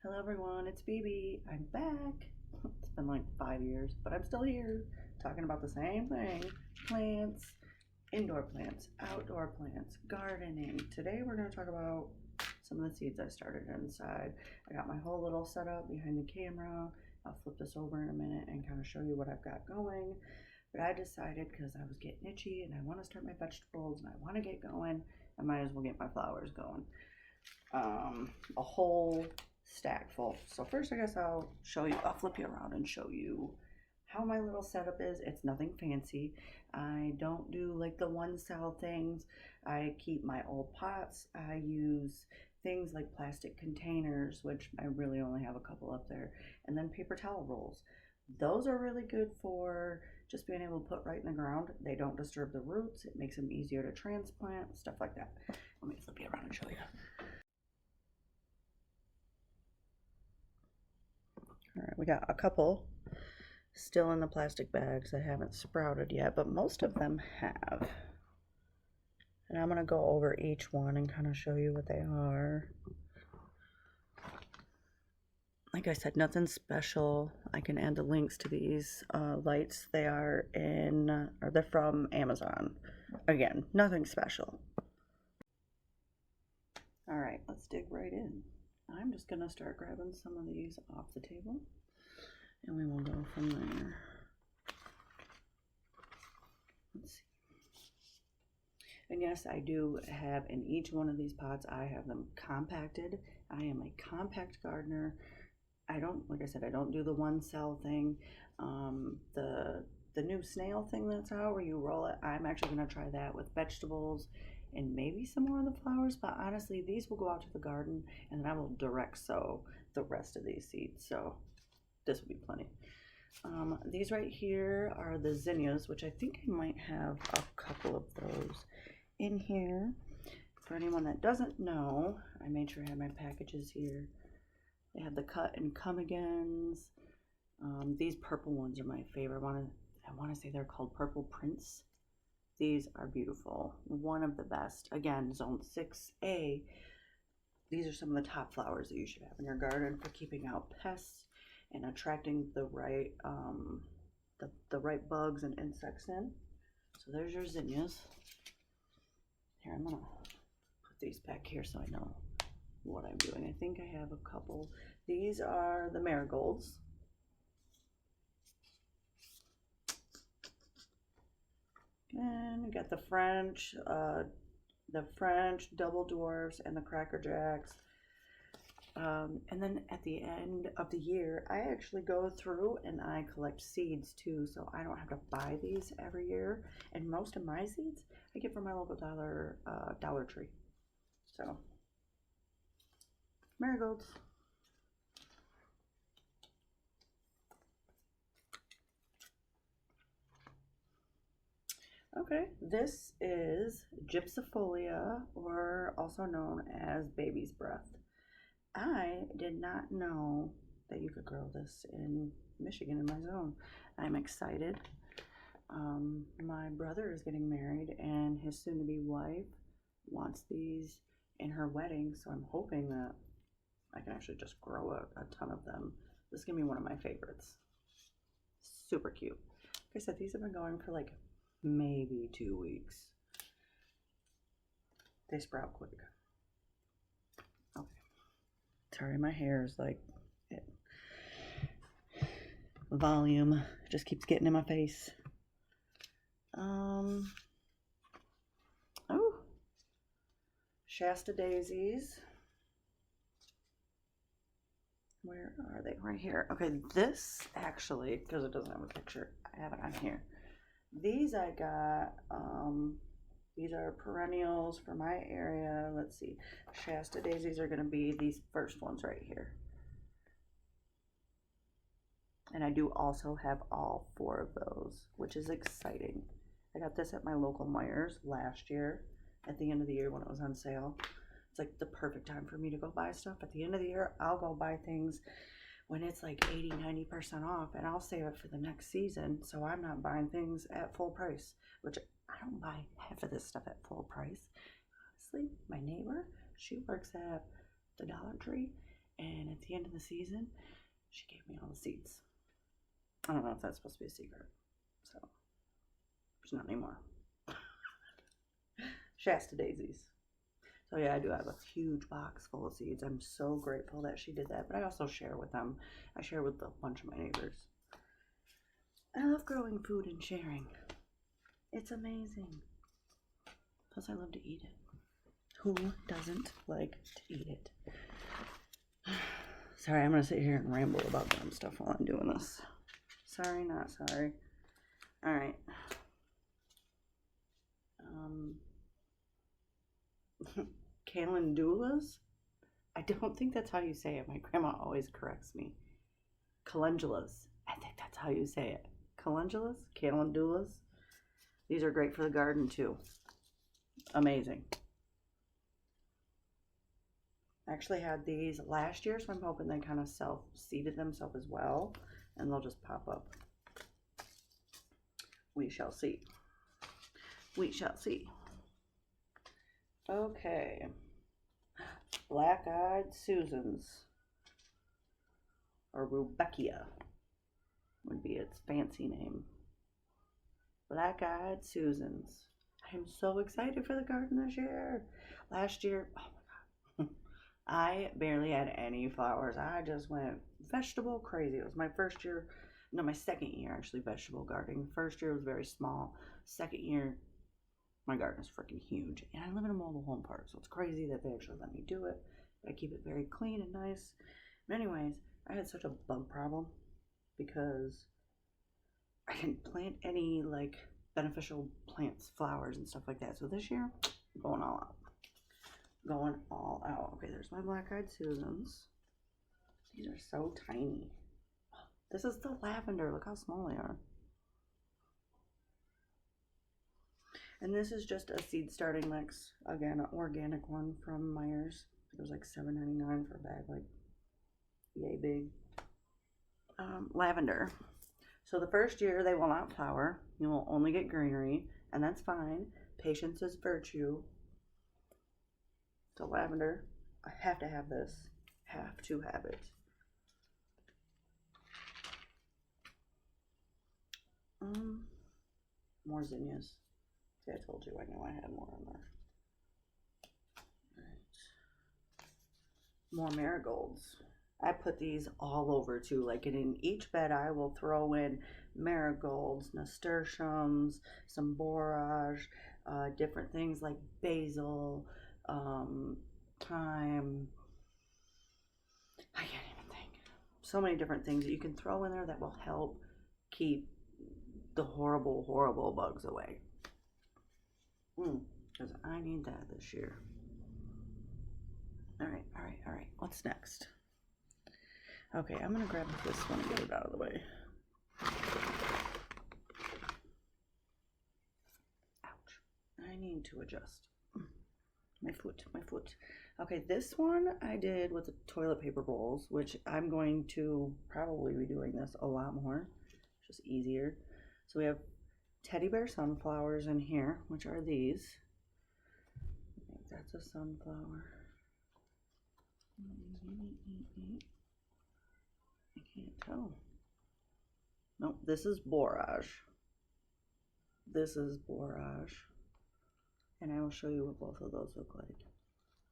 Hello everyone, it's BB. I'm back. It's been like 5 years, but I'm still here talking about the same thing. Plants, indoor plants, outdoor plants, gardening. Today we're going to talk about some of the seeds I started inside. I got my whole little setup behind the camera. I'll flip this over in a minute and kind of show you what I've got going. But I decided because I was getting itchy and I want to start my vegetables and I want to get going, I might as well get my flowers going. A whole stack full. So first I guess I'll flip you around and show you how my little setup is. It's nothing fancy. I don't do like the one cell things. I keep my old pots. I use things like plastic containers, which I really only have a couple up there, and then paper towel rolls. Those are really good for just being able to put right in the ground. They don't disturb the roots. It makes them easier to transplant, stuff like that. Let me flip you around and show you. All right, we got a couple still in the plastic bags that haven't sprouted yet, but most of them have. And I'm going to go over each one and kind of show you what they are. Like I said, nothing special. I can add the links to these lights. They're from Amazon. Again, nothing special. All right, let's dig right in. I'm just going to start grabbing some of these off the table, and we will go from there. Let's see. And yes, I do have in each one of these pots, I have them compacted. I am a compact gardener. Like I said, I don't do the one cell thing. The new snail thing that's out where you roll it, I'm actually going to try that with vegetables and maybe some more of the flowers, but honestly these will go out to the garden and then I will direct sow the rest of these seeds, so this will be plenty. These right here are the zinnias, which I think I might have a couple of those in here. For anyone that doesn't know, I made sure I had my packages here. They have the cut and come agains. These purple ones are my favorite. I want to say they're called Purple Prince. These are beautiful. One of the best. Again, zone 6A. These are some of the top flowers that you should have in your garden for keeping out pests and attracting the right bugs and insects in. So there's your zinnias. Here, I'm gonna put these back here so I know what I'm doing. I think I have a couple. These are the marigolds. And we got the French double dwarfs and the Cracker Jacks. And then at the end of the year, I actually go through and I collect seeds too, so I don't have to buy these every year. And most of my seeds I get from my local Dollar Tree. So, marigolds. Okay, this is Gypsifolia, or also known as baby's breath. I did not know that you could grow this in Michigan in my zone. I'm excited. My brother is getting married and his soon-to-be wife wants these in her wedding, so I'm hoping that I can actually just grow a ton of them. This is gonna be one of my favorites. Super cute. Like I said, these have been going for like maybe 2 weeks. They sprout quick. Okay. Sorry, my hair is like volume just keeps getting in my face. Oh, Shasta daisies. Where are they? Right here. Okay, this actually, because it doesn't have a picture, I have it on here. These I got, these are perennials for my area. Let's see, Shasta daisies are going to be these first ones right here. And I do also have all 4 of those, which is exciting. I got this at my local Myers last year, at the end of the year when it was on sale. It's like the perfect time for me to go buy stuff. At the end of the year, I'll go buy things when it's like 80-90% off, and I'll save it for the next season, so I'm not buying things at full price, which I don't buy half of this stuff at full price. Honestly, my neighbor, she works at the Dollar Tree, And at the end of the season, she gave me all the seeds. I don't know if that's supposed to be a secret. So, there's not anymore. Shasta daisies. So yeah, I do have a huge box full of seeds. I'm so grateful that she did that. But I also share with them. I share with a bunch of my neighbors. I love growing food and sharing. It's amazing. Plus I love to eat it. Who doesn't like to eat it? Sorry, I'm going to sit here and ramble about dumb stuff while I'm doing this. Sorry, not sorry. Alright. Calendulas? I don't think that's how you say it. My grandma always corrects me. Calendulas. I think that's how you say it. Calendulas? Calendulas? These are great for the garden too. Amazing. I actually had these last year, so I'm hoping they kind of self-seeded themselves as well, and they'll just pop up. We shall see. We shall see. Okay. Black-eyed Susans, or Rudbeckia would be its fancy name. Black-eyed Susans. I am so excited for the garden this year. Last year, oh my God, I barely had any flowers. I just went vegetable crazy. It was my first year, no, my second year actually vegetable gardening. First year was very small. Second year, my garden is freaking huge. And I live in a mobile home park, so it's crazy that they actually let me do it. But I keep it very clean and nice. But anyways, I had such a bug problem because I didn't plant any like beneficial plants, flowers, and stuff like that. So this year, going all out. Going all out. Okay, there's my black-eyed Susans. These are so tiny. This is the lavender. Look how small they are. And this is just a seed starting mix. Again, an organic one from Myers. It was like $7.99 for a bag, like yay big. Lavender. So the first year they will not flower. You will only get greenery, and that's fine. Patience is virtue. So lavender, I have to have this. Have to have it. More zinnias. See, I told you I knew I had more in there. Right. More marigolds. I put these all over too. Like in each bed, I will throw in marigolds, nasturtiums, some borage, different things like basil, thyme. I can't even think. So many different things that you can throw in there that will help keep the horrible, horrible bugs away. Because I need that this year. All right. What's next? Okay, I'm going to grab this one and get it out of the way. Ouch. I need to adjust. My foot. Okay, this one I did with the toilet paper rolls, which I'm going to probably be doing this a lot more. It's just easier. So we have teddy bear sunflowers in here, which are these. I think that's a sunflower. I can't tell. Nope, this is borage. This is borage. And I will show you what both of those look like.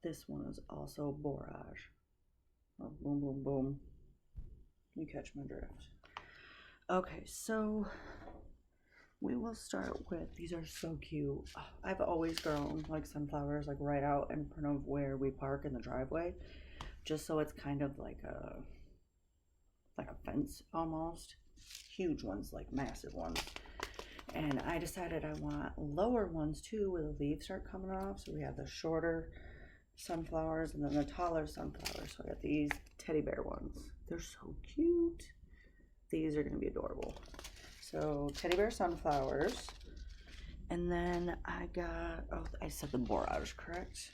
This one is also borage. Oh, boom, boom, boom. You catch my drift. Okay, so we will start with, these are so cute. I've always grown like sunflowers like right out in front of where we park in the driveway, just so it's kind of like a fence almost. Huge ones, like massive ones. And I decided I want lower ones too where the leaves start coming off. So we have the shorter sunflowers and then the taller sunflowers. So I got these teddy bear ones. They're so cute. These are going to be adorable. So teddy bear sunflowers. And then I got, oh, I said the borage, correct?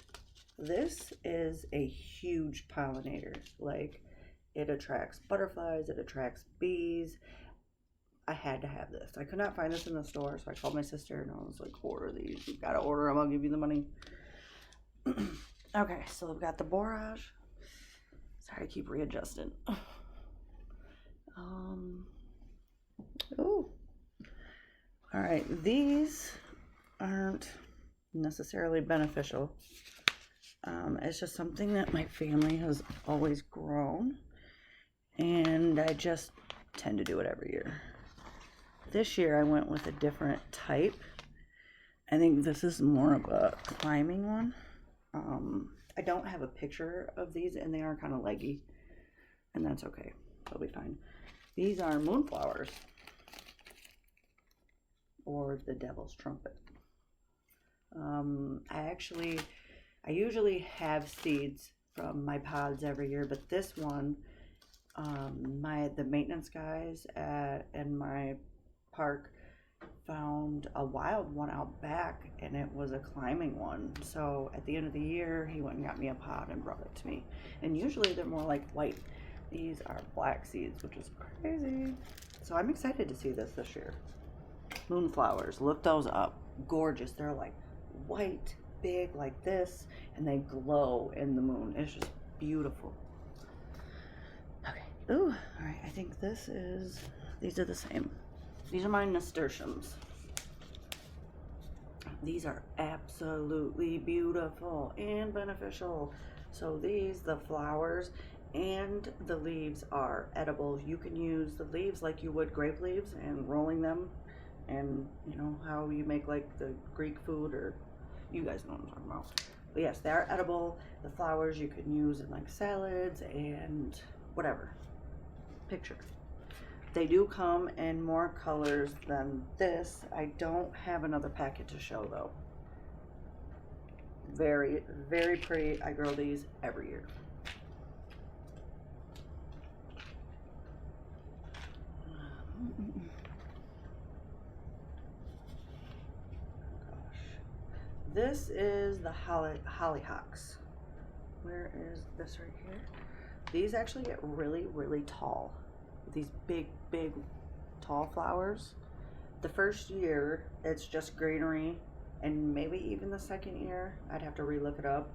This is a huge pollinator. Like, it attracts butterflies, it attracts bees. I had to have this. I could not find this in the store, so I called my sister and I was like, order these. You gotta order them, I'll give you the money. Okay, so we've got the borage. Sorry try to keep readjusting. Oh, all right. These aren't necessarily beneficial. It's just something that my family has always grown, and I just tend to do it every year. This year I went with a different type. I think this is more of a climbing one. I don't have a picture of these, and they are kind of leggy, and that's okay. They'll be fine. These are moonflowers, or the devil's trumpet. I usually have seeds from my pods every year, but this one, the maintenance guys in my park found a wild one out back, and it was a climbing one. So at the end of the year, he went and got me a pod and brought it to me. And usually they're more like white. These are black seeds, which is crazy. So I'm excited to see this year. Moonflowers, look those up. Gorgeous. They're like white, big like this, and they glow in the moon. It's just beautiful. Okay. Ooh, all right. I think these are the same. These are my nasturtiums. These are absolutely beautiful and beneficial. So the flowers and the leaves are edible. You can use the leaves like you would grape leaves and rolling them, and you know how you make like the Greek food, or you guys know what I'm talking about. But yes, they're edible. The flowers you can use in like salads and whatever. Picture. They do come in more colors than this. I don't have another packet to show though. Very, very pretty. I grow these every year. This is the hollyhocks. Where is this right here? These actually get really, really tall. These big, big, tall flowers. The first year, it's just greenery, and maybe even the second year, I'd have to relook it up.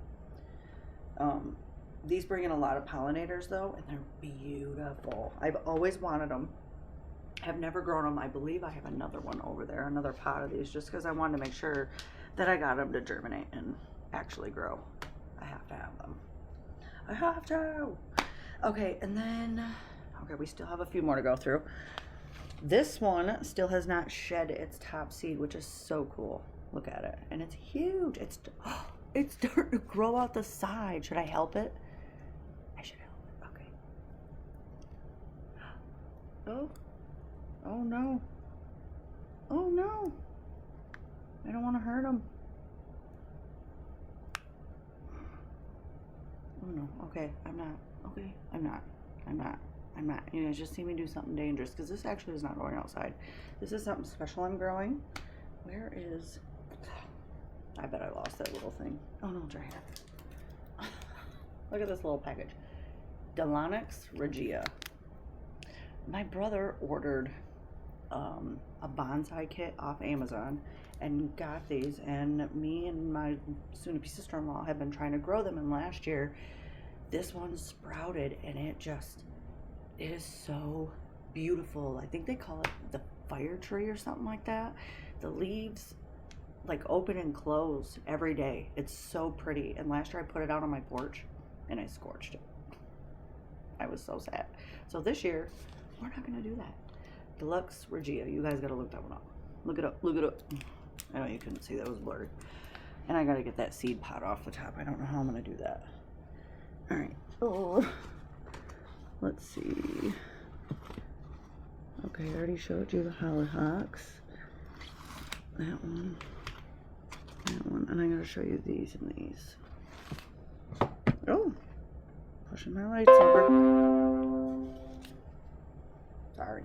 These bring in a lot of pollinators though, and they're beautiful. I've always wanted them. Have never grown them. I believe I have another one over there, another pot of these, just because I wanted to make sure that I got them to germinate and actually grow. I have to have them. I have to. Okay, and then, okay, we still have a few more to go through. This one still has not shed its top seed, which is so cool. Look at it, and it's huge. It's starting to grow out the side. Should I help it? I should help it. Okay. Oh. Oh no. Oh no. I don't want to hurt him. Oh no. Okay, I'm not. Okay, I'm not. You guys just see me do something dangerous, because this actually is not growing outside. This is something special I'm growing. Where is... I bet I lost that little thing. Oh no, it's right here. Look at this little package. Delonix regia. My brother ordered a bonsai kit off Amazon and got these, and me and my soon-to-be sister-in-law have been trying to grow them, and last year this one sprouted, and it is so beautiful. I think they call it the fire tree or something like that. The leaves like open and close every day. It's so pretty, and last year I put it out on my porch and I scorched it. I was so sad. So this year we're not gonna do that. Deluxe Regia. You guys gotta look that one up. Look it up. Look it up. I know you couldn't see, that was blurry. And I gotta get that seed pot off the top. I don't know how I'm gonna do that. All right. Oh, let's see. Okay, I already showed you the hollyhocks. That one. That one. And I'm gonna show you these and these. Oh, pushing my lights over. Sorry.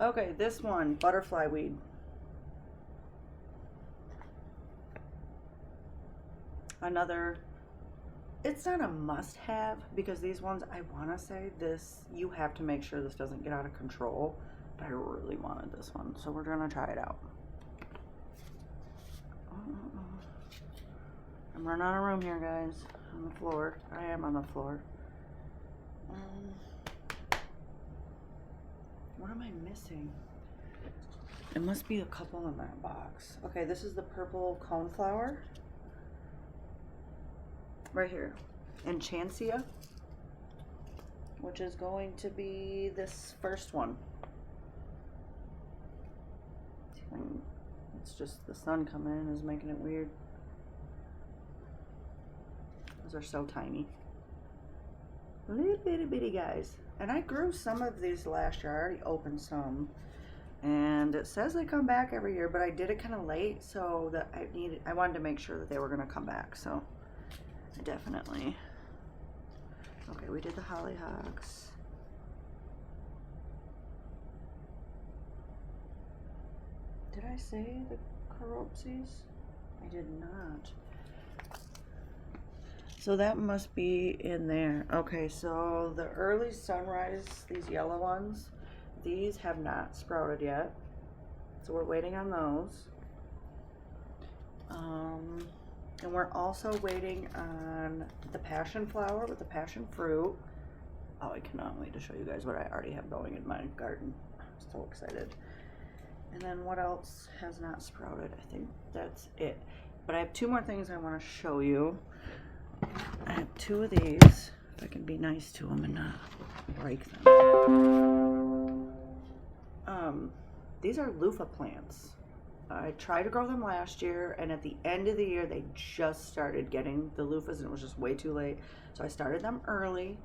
Okay, this one, butterfly weed. Another, it's not a must-have, because these ones, I want to say this, you have to make sure this doesn't get out of control, but I really wanted this one, so we're going to try it out. I'm running out of room here, guys, on the floor. I am on the floor. What am I missing? It must be a couple in that box. Okay, this is the purple coneflower. Right here. Enchantia, which is going to be this first one. It's just the sun coming in is making it weird. Those are so tiny. Little bitty guys. And I grew some of these last year. I already opened some. And it says they come back every year, but I did it kind of late, so that I wanted to make sure that they were going to come back. So I definitely. Okay, we did the hollyhocks. Did I say the Caropsies? I did not. So that must be in there. Okay, so the early sunrise, these yellow ones, these have not sprouted yet. So we're waiting on those. And we're also waiting on the passion flower with the passion fruit. Oh, I cannot wait to show you guys what I already have going in my garden. I'm so excited. And then what else has not sprouted? I think that's it. But I have two more things I want to show you. I have two of these, if I can be nice to them and not break them. These are loofah plants. I tried to grow them last year, and at the end of the year, they just started getting the loofahs, and it was just way too late. So I started them early.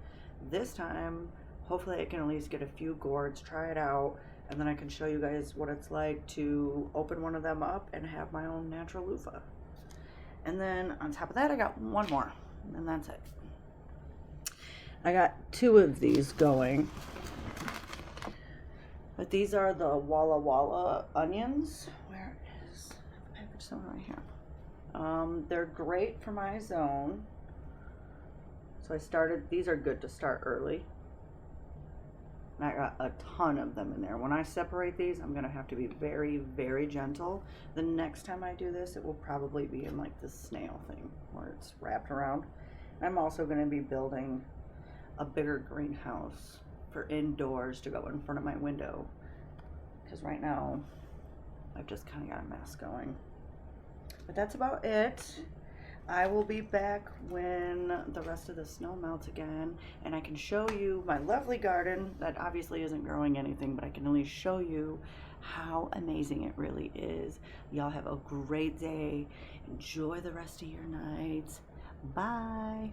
This time, hopefully I can at least get a few gourds, try it out, and then I can show you guys what it's like to open one of them up and have my own natural loofah. And then on top of that, I got one more, and that's it. I got two of these going. But these are the Walla Walla onions. Where is the package? Somewhere right here. They're great for my zone. So I started, these are good to start early. And I got a ton of them in there. When I separate these, I'm gonna have to be very, very gentle. The next time I do this, it will probably be in like this snail thing where it's wrapped around. And I'm also gonna be building a bigger greenhouse for indoors to go in front of my window, because right now I've just kind of got a mess going. But that's about it. I will be back when the rest of the snow melts again, and I can show you my lovely garden that obviously isn't growing anything, but I can at least show you how amazing it really is. Y'all have a great day. Enjoy the rest of your nights. Bye.